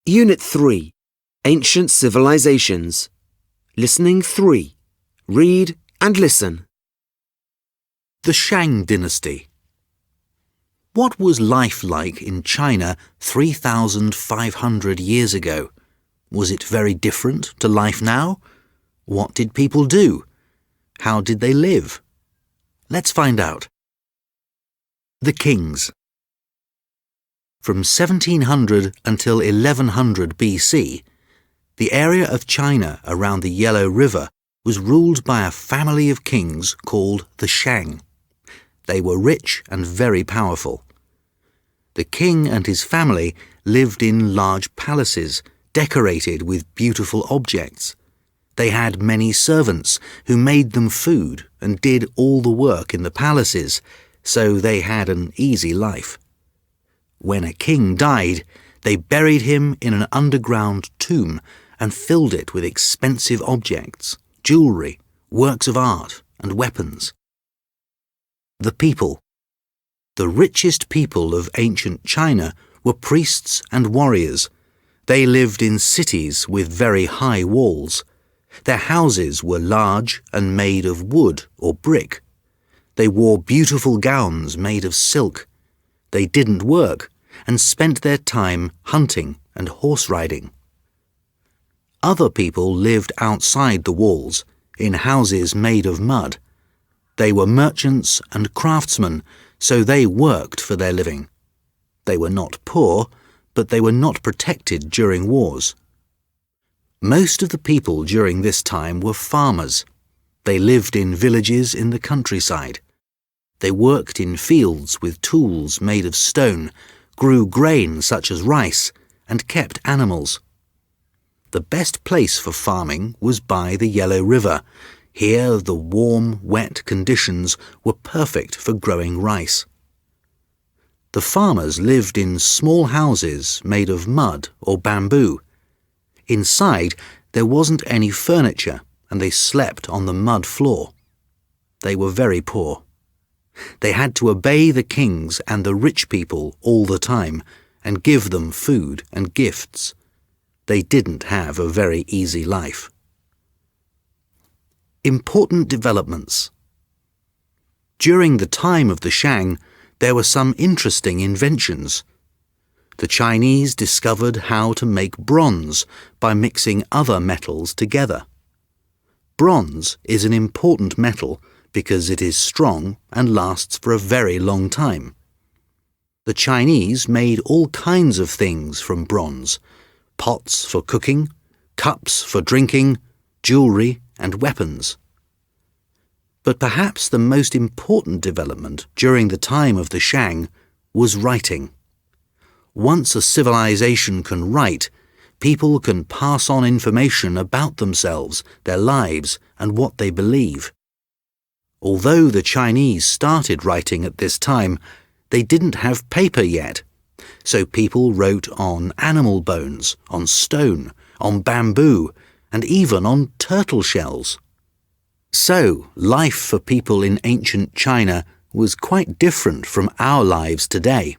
Unit 3. Ancient Civilizations. Listening 3. Read and listen. The Shang Dynasty. What was life like in China 3,500 years ago? Was it very different to life now? What did people do? How did they live? Let's find out. The Kings. From 1700 until 1100 BC, the area of China around the Yellow River was ruled by a family of kings called the Shang. They were rich and very powerful. The king and his family lived in large palaces decorated with beautiful objects. They had many servants who made them food and did all the work in the palaces, so they had an easy life. When a king died, they buried him in an underground tomb and filled it with expensive objects, jewelry, works of art, and weapons. The people. The richest people of ancient China were priests and warriors. They lived in cities with very high walls. Their houses were large and made of wood or brick. They wore beautiful gowns made of silk. They didn't work and spent their time hunting and horse riding. Other people lived outside the walls, in houses made of mud. They were merchants and craftsmen, so they worked for their living. They were not poor, but they were not protected during wars. Most of the people during this time were farmers. They lived in villages in the countryside. They worked in fields with tools made of stone, grew grain such as rice, and kept animals. The best place for farming was by the Yellow River. Here the warm, wet conditions were perfect for growing rice. The farmers lived in small houses made of mud or bamboo. Inside there wasn't any furniture, and they slept on the mud floor. They were very poor. They had to obey the kings and the rich people all the time and give them food and gifts. They didn't have a very easy life. Important developments. During the time of the Shang, there were some interesting inventions. The Chinese discovered how to make bronze by mixing other metals together. Bronze is an important metal because it is strong and lasts for a very long time. The Chinese made all kinds of things from bronze: pots for cooking, cups for drinking, jewelry, and weapons. But perhaps the most important development during the time of the Shang was writing. Once a civilization can write, people can pass on information about themselves, their lives, and what they believe. Although the Chinese started writing at this time, they didn't have paper yet, so people wrote on animal bones, on stone, on bamboo, and even on turtle shells. So, life for people in ancient China was quite different from our lives today.